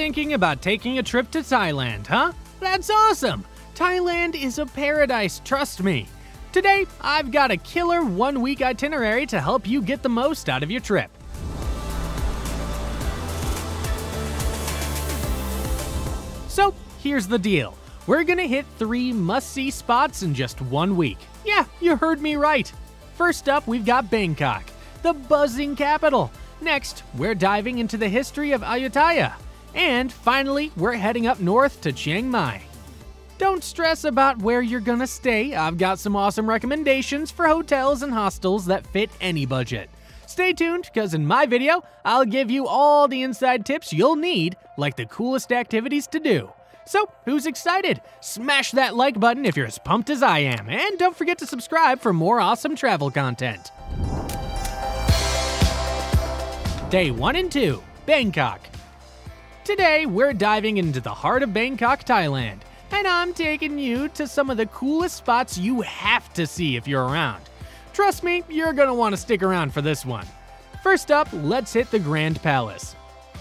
thinking about taking a trip to Thailand, huh? That's awesome! Thailand is a paradise, trust me. Today, I've got a killer one-week itinerary to help you get the most out of your trip. So, here's the deal. We're gonna hit 3 must-see spots in just 1 week. Yeah, you heard me right. First up, we've got Bangkok, the buzzing capital. Next, we're diving into the history of Ayutthaya. And finally, we're heading up north to Chiang Mai. Don't stress about where you're gonna stay. I've got some awesome recommendations for hotels and hostels that fit any budget. Stay tuned, because in my video, I'll give you all the inside tips you'll need, like the coolest activities to do. So, who's excited? Smash that like button if you're as pumped as I am, and don't forget to subscribe for more awesome travel content. Day 1 and 2, Bangkok. Today, we're diving into the heart of Bangkok, Thailand, and I'm taking you to some of the coolest spots you have to see if you're around. Trust me, you're gonna want to stick around for this one. First up, let's hit the Grand Palace.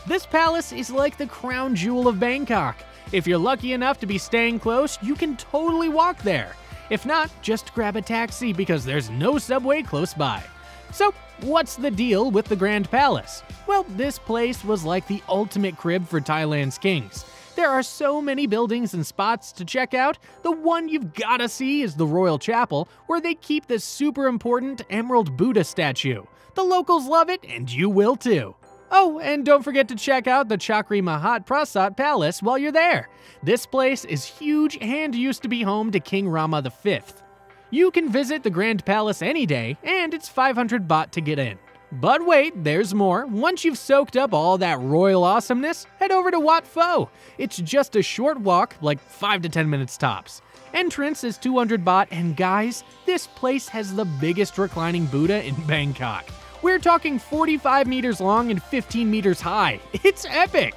This palace is like the crown jewel of Bangkok. If you're lucky enough to be staying close, you can totally walk there. If not, just grab a taxi because there's no subway close by. So, what's the deal with the Grand Palace? Well, this place was like the ultimate crib for Thailand's kings. There are so many buildings and spots to check out. The one you've gotta see is the Royal Chapel, where they keep this super important Emerald Buddha statue. The locals love it, and you will too. Oh, and don't forget to check out the Chakri Mahat Prasat Palace while you're there. This place is huge and used to be home to King Rama V. You can visit the Grand Palace any day, and it's 500 baht to get in. But wait, there's more. Once you've soaked up all that royal awesomeness, head over to Wat Pho. It's just a short walk, like 5 to 10 minutes tops. Entrance is 200 baht, and guys, this place has the biggest reclining Buddha in Bangkok. We're talking 45 meters long and 15 meters high. It's epic!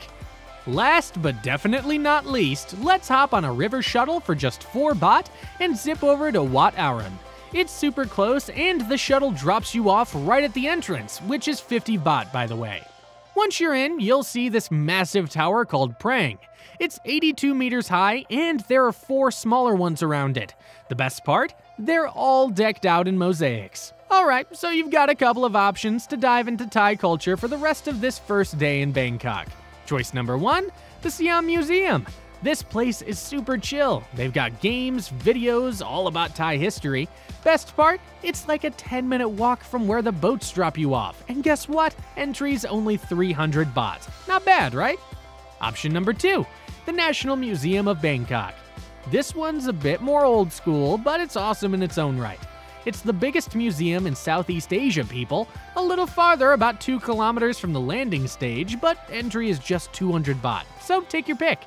Last but definitely not least, let's hop on a river shuttle for just 4 baht and zip over to Wat Arun. It's super close, and the shuttle drops you off right at the entrance, which is 50 baht, by the way. Once you're in, you'll see this massive tower called Prang. It's 82 meters high, and there are 4 smaller ones around it. The best part? They're all decked out in mosaics. Alright, so you've got a couple of options to dive into Thai culture for the rest of this first day in Bangkok. Choice number 1, the Siam Museum. This place is super chill. They've got games, videos, all about Thai history. Best part? It's like a 10-minute walk from where the boats drop you off. And guess what? Entry's only 300 baht. Not bad, right? Option number 2, the National Museum of Bangkok. This one's a bit more old school, but it's awesome in its own right. It's the biggest museum in Southeast Asia, people. A little farther, about 2 kilometers from the landing stage, but entry is just 200 baht, so take your pick.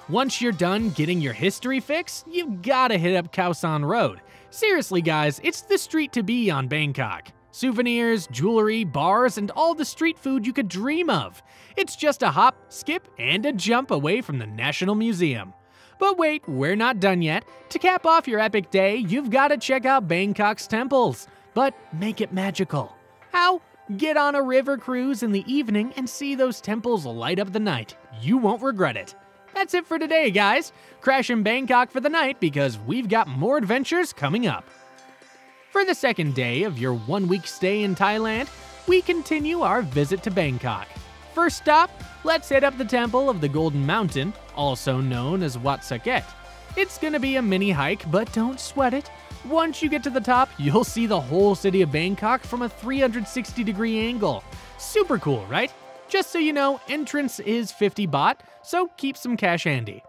Once you're done getting your history fix, you've gotta hit up Khao San Road. Seriously guys, it's the street to be on Bangkok. Souvenirs, jewelry, bars, and all the street food you could dream of. It's just a hop, skip, and a jump away from the National Museum. But wait, we're not done yet. To cap off your epic day, you've got to check out Bangkok's temples. But make it magical. How? Get on a river cruise in the evening and see those temples light up the night. You won't regret it. That's it for today, guys. Crash in Bangkok for the night because we've got more adventures coming up. For the second day of your 1-week stay in Thailand, we continue our visit to Bangkok. First stop, let's hit up the Temple of the Golden Mountain, also known as Wat Saket. It's gonna be a mini hike, but don't sweat it. Once you get to the top, you'll see the whole city of Bangkok from a 360-degree angle. Super cool, right? Just so you know, entrance is 50 baht, so keep some cash handy.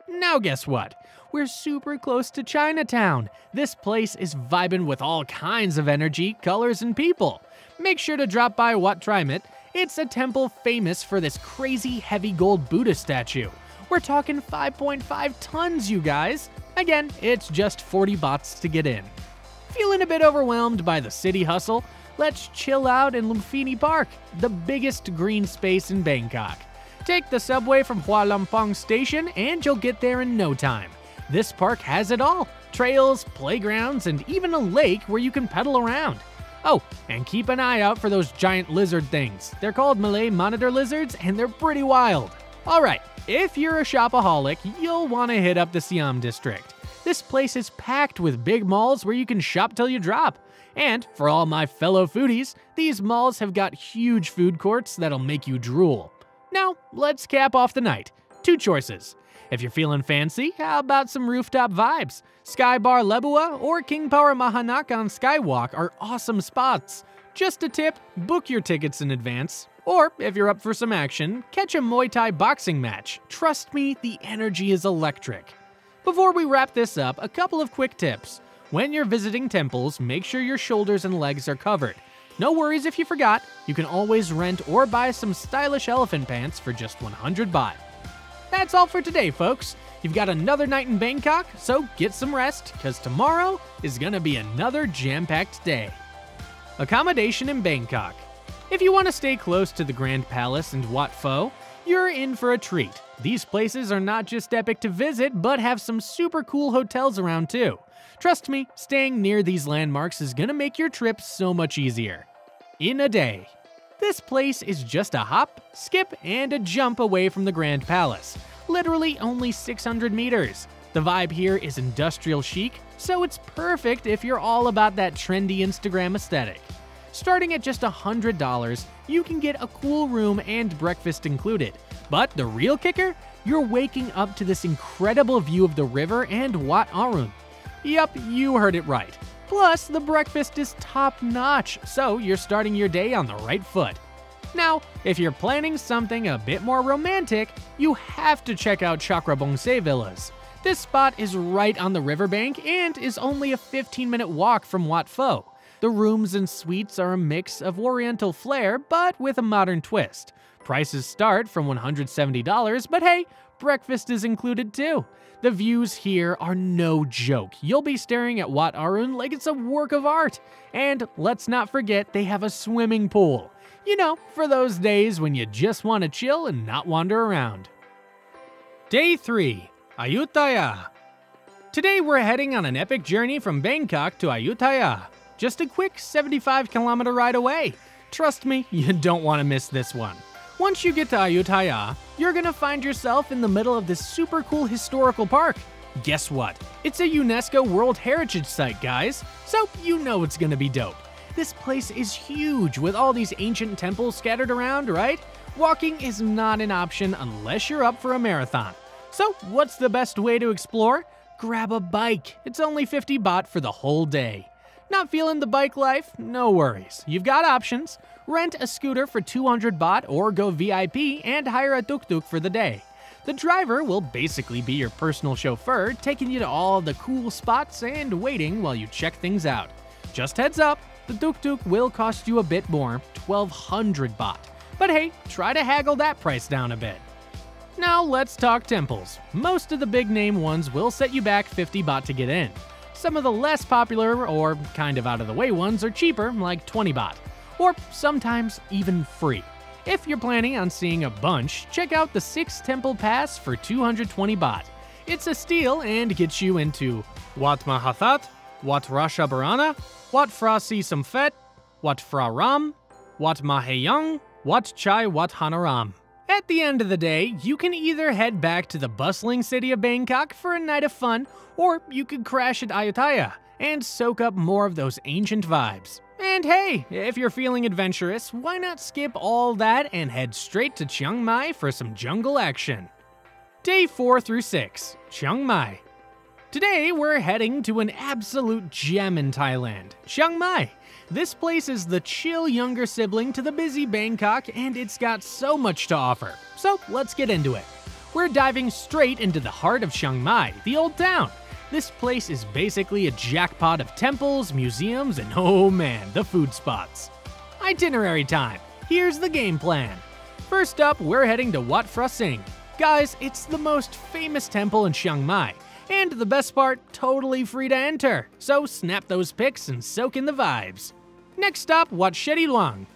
Now guess what? We're super close to Chinatown. This place is vibing with all kinds of energy, colors, and people. Make sure to drop by Wat Trimet. It's a temple famous for this crazy heavy gold Buddha statue. We're talking 5.5 tons, you guys. Again, it's just 40 bahts to get in. Feeling a bit overwhelmed by the city hustle? Let's chill out in Lumpini Park, the biggest green space in Bangkok. Take the subway from Hua Lamphong Station and you'll get there in no time. This park has it all: trails, playgrounds, and even a lake where you can pedal around. Oh, and keep an eye out for those giant lizard things. They're called Malay monitor lizards and they're pretty wild. Alright, if you're a shopaholic, you'll want to hit up the Siam district. This place is packed with big malls where you can shop till you drop. And for all my fellow foodies, these malls have got huge food courts that'll make you drool. Now, let's cap off the night. 2 choices. If you're feeling fancy, how about some rooftop vibes? Sky Bar Lebua or King Power Mahanak on Skywalk are awesome spots. Just a tip, book your tickets in advance. Or, if you're up for some action, catch a Muay Thai boxing match. Trust me, the energy is electric. Before we wrap this up, a couple of quick tips. When you're visiting temples, make sure your shoulders and legs are covered. No worries if you forgot, you can always rent or buy some stylish elephant pants for just 100 baht. That's all for today, folks. You've got another night in Bangkok, so get some rest, because tomorrow is gonna be another jam-packed day. Accommodation in Bangkok. If you want to stay close to the Grand Palace and Wat Pho, you're in for a treat. These places are not just epic to visit, but have some super cool hotels around too. Trust me, staying near these landmarks is gonna make your trip so much easier. In a day. This place is just a hop, skip, and a jump away from the Grand Palace. Literally only 600 meters. The vibe here is industrial chic, so it's perfect if you're all about that trendy Instagram aesthetic. Starting at just $100, you can get a cool room and breakfast included. But the real kicker? You're waking up to this incredible view of the river and Wat Arun. Yup, you heard it right. Plus, the breakfast is top-notch, so you're starting your day on the right foot. Now, if you're planning something a bit more romantic, you have to check out Chakrabongse Villas. This spot is right on the riverbank and is only a 15-minute walk from Wat Pho. The rooms and suites are a mix of oriental flair, but with a modern twist. Prices start from $170, but hey, breakfast is included too. The views here are no joke. You'll be staring at Wat Arun like it's a work of art. And let's not forget they have a swimming pool. You know, for those days when you just want to chill and not wander around. Day 3. Ayutthaya. Today we're heading on an epic journey from Bangkok to Ayutthaya. Just a quick 75-kilometer ride away. Trust me, you don't want to miss this one. Once you get to Ayutthaya, you're gonna find yourself in the middle of this super cool historical park. Guess what? It's a UNESCO World Heritage Site, guys, so you know it's gonna be dope. This place is huge with all these ancient temples scattered around, right? Walking is not an option unless you're up for a marathon. So what's the best way to explore? Grab a bike. It's only 50 baht for the whole day. Not feeling the bike life? No worries. You've got options. Rent a scooter for 200 baht or go VIP and hire a tuk-tuk for the day. The driver will basically be your personal chauffeur, taking you to all the cool spots and waiting while you check things out. Just heads up, the tuk-tuk will cost you a bit more, 1,200 baht. But hey, try to haggle that price down a bit. Now let's talk temples. Most of the big name ones will set you back 50 baht to get in. Some of the less popular or kind of out of the way ones are cheaper, like 20 baht, or sometimes even free. If you're planning on seeing a bunch, check out the 6 Temple Pass for 220 baht. It's a steal and gets you into Wat Mahathat, Wat Rashabharana, Wat Phra Si Samphet, Wat Phra Ram, Wat Mahayang, Wat Chai Wat Hanaram. At the end of the day, you can either head back to the bustling city of Bangkok for a night of fun, or you could crash at Ayutthaya and soak up more of those ancient vibes. And hey, if you're feeling adventurous, why not skip all that and head straight to Chiang Mai for some jungle action? Day 4 through 6, Chiang Mai. Today we're heading to an absolute gem in Thailand, Chiang Mai. This place is the chill younger sibling to the busy Bangkok, and it's got so much to offer. So let's get into it. We're diving straight into the heart of Chiang Mai, the old town. This place is basically a jackpot of temples, museums, and oh man, the food spots. Itinerary time. Here's the game plan. First up, we're heading to Wat Phra Singh. Guys, it's the most famous temple in Chiang Mai. And the best part, totally free to enter. So snap those pics and soak in the vibes. Next up, Wat Shedi Luang.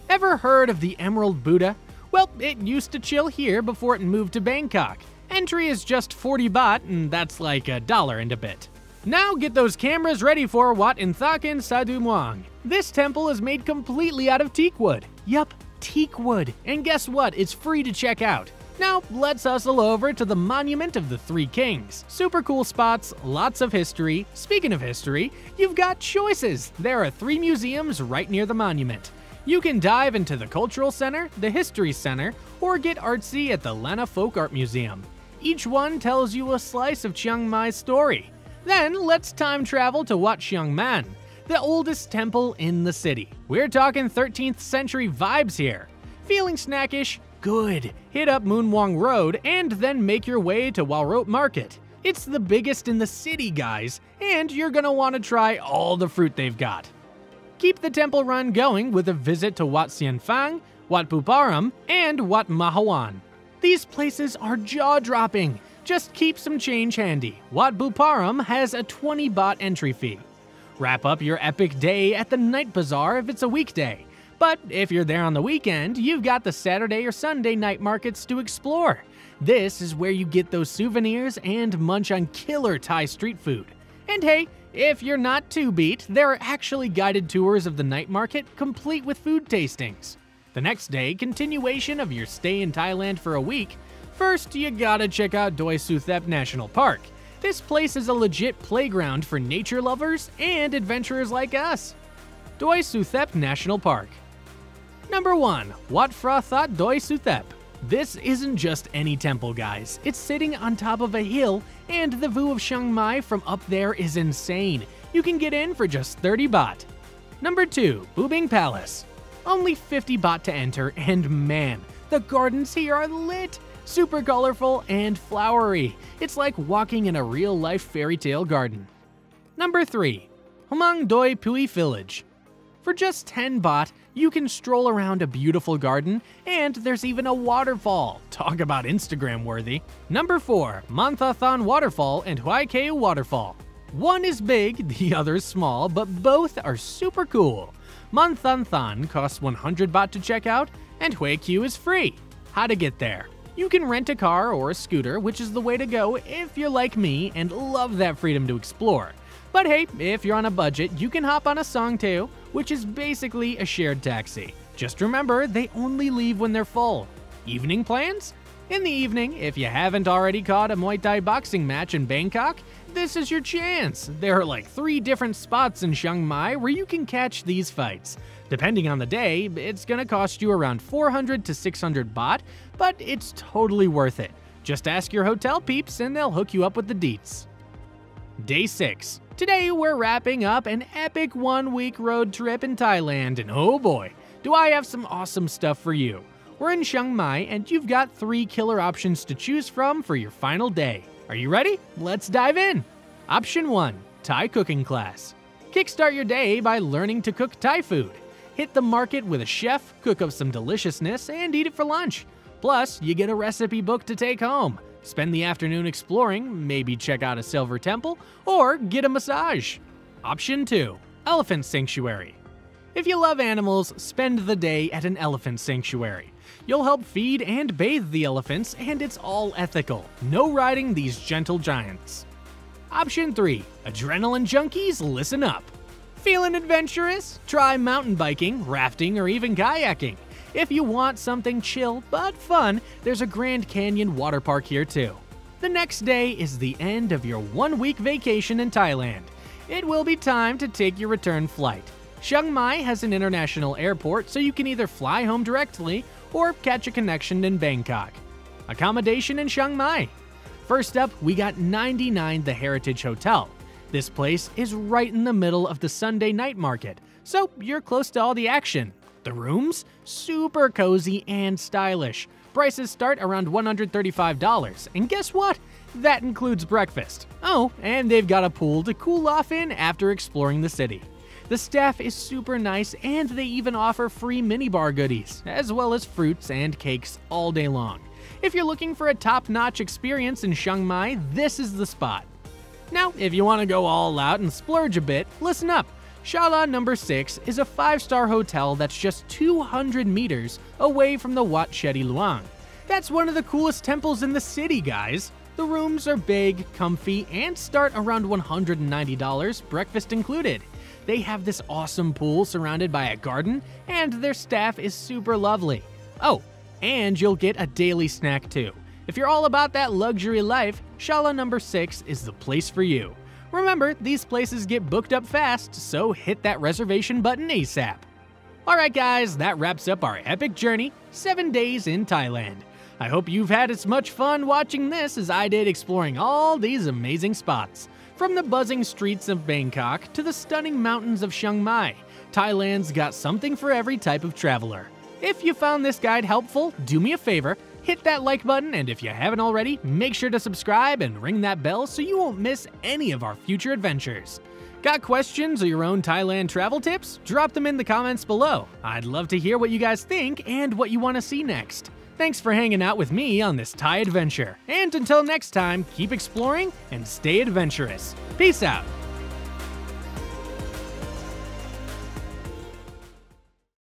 Ever heard of the Emerald Buddha? Well, it used to chill here before it moved to Bangkok. Entry is just 40 baht, and that's like $1 and a bit. Now get those cameras ready for Wat Inthakin Sadu Muang. This temple is made completely out of teak wood. Yup, teak wood. And guess what? It's free to check out. Now, let's hustle over to the Monument of the Three Kings. Super cool spots, lots of history. Speaking of history, you've got choices. There are 3 museums right near the monument. You can dive into the Cultural Center, the History Center, or get artsy at the Lanna Folk Art Museum. Each one tells you a slice of Chiang Mai's story. Then, let's time travel to Wat Chiang Man, the oldest temple in the city. We're talking 13th century vibes here. Feeling snackish? Good. Hit up Moon Wong Road and then make your way to Walrot Market. It's the biggest in the city, guys, and you're gonna want to try all the fruit they've got. Keep the temple run going with a visit to Wat Sian Phang, Wat Buparam, and Wat Mahawan. These places are jaw-dropping. Just keep some change handy. Wat Buparam has a 20 baht entry fee. Wrap up your epic day at the night bazaar if it's a weekday. But if you're there on the weekend, you've got the Saturday or Sunday night markets to explore. This is where you get those souvenirs and munch on killer Thai street food. And hey, if you're not too beat, there are actually guided tours of the night market complete with food tastings. The next day, continuation of your stay in Thailand for a week. First, you gotta check out Doi Suthep National Park. This place is a legit playground for nature lovers and adventurers like us. Doi Suthep National Park. Number 1. Wat Phra That Doi Suthep. This isn't just any temple, guys. It's sitting on top of a hill, and the view of Chiang Mai from up there is insane. You can get in for just 30 baht. Number 2. Bubing Palace. Only 50 baht to enter, and man, the gardens here are lit. Super colorful and flowery. It's like walking in a real-life fairy tale garden. Number 3. Humang Doi Pui Village. For just 10 baht, you can stroll around a beautiful garden, and there's even a waterfall. Talk about Instagram worthy. Number 4. Manthathan Waterfall and Huai Keu Waterfall. One is big, the other is small, but both are super cool. Manthathan costs 100 baht to check out, and Huai Keu is free. How to get there? You can rent a car or a scooter, which is the way to go if you're like me and love that freedom to explore. But hey, if you're on a budget, you can hop on a Songteo, which is basically a shared taxi. Just remember, they only leave when they're full. Evening plans? In the evening, if you haven't already caught a Muay Thai boxing match in Bangkok, this is your chance. There are like 3 different spots in Chiang Mai where you can catch these fights. Depending on the day, it's gonna cost you around 400 to 600 baht, but it's totally worth it. Just ask your hotel peeps and they'll hook you up with the deets. Day 6. Today we're wrapping up an epic 1-week road trip in Thailand, and oh boy, do I have some awesome stuff for you. We're in Chiang Mai and you've got 3 killer options to choose from for your final day. Are you ready? Let's dive in. Option 1. Thai cooking class. Kickstart your day by learning to cook Thai food. Hit the market with a chef, cook up some deliciousness, and eat it for lunch. Plus, you get a recipe book to take home. Spend the afternoon exploring, maybe check out a silver temple, or get a massage. Option 2. Elephant Sanctuary. If you love animals, spend the day at an elephant sanctuary. You'll help feed and bathe the elephants, and it's all ethical. No riding these gentle giants. Option 3. Adrenaline junkies, listen up. Feeling adventurous? Try mountain biking, rafting, or even kayaking. If you want something chill but fun, there's a Grand Canyon water park here too. The next day is the end of your 1-week vacation in Thailand. It will be time to take your return flight. Chiang Mai has an international airport, so you can either fly home directly or catch a connection in Bangkok. Accommodation in Chiang Mai. First up, we got 99 The Heritage Hotel. This place is right in the middle of the Sunday night market, so you're close to all the action. The rooms? Super cozy and stylish. Prices start around $135, and guess what? That includes breakfast. Oh, and they've got a pool to cool off in after exploring the city. The staff is super nice, and they even offer free minibar goodies, as well as fruits and cakes all day long. If you're looking for a top-notch experience in Chiang Mai, this is the spot. Now, if you want to go all out and splurge a bit, listen up. Shala No. 6 is a 5-star hotel that's just 200 meters away from the Wat Chetty Luang. That's one of the coolest temples in the city, guys. The rooms are big, comfy, and start around $190, breakfast included. They have this awesome pool surrounded by a garden, and their staff is super lovely. Oh, And you'll get a daily snack too. If you're all about that luxury life, Shala number 6 is the place for you. Remember, these places get booked up fast, so hit that reservation button ASAP. Alright guys, that wraps up our epic journey, 7 days in Thailand. I hope you've had as much fun watching this as I did exploring all these amazing spots. From the buzzing streets of Bangkok to the stunning mountains of Chiang Mai, Thailand's got something for every type of traveler. If you found this guide helpful, do me a favor, hit that like button, and if you haven't already, make sure to subscribe and ring that bell so you won't miss any of our future adventures. Got questions or your own Thailand travel tips? Drop them in the comments below. I'd love to hear what you guys think and what you want to see next. Thanks for hanging out with me on this Thai adventure. And until next time, keep exploring and stay adventurous. Peace out.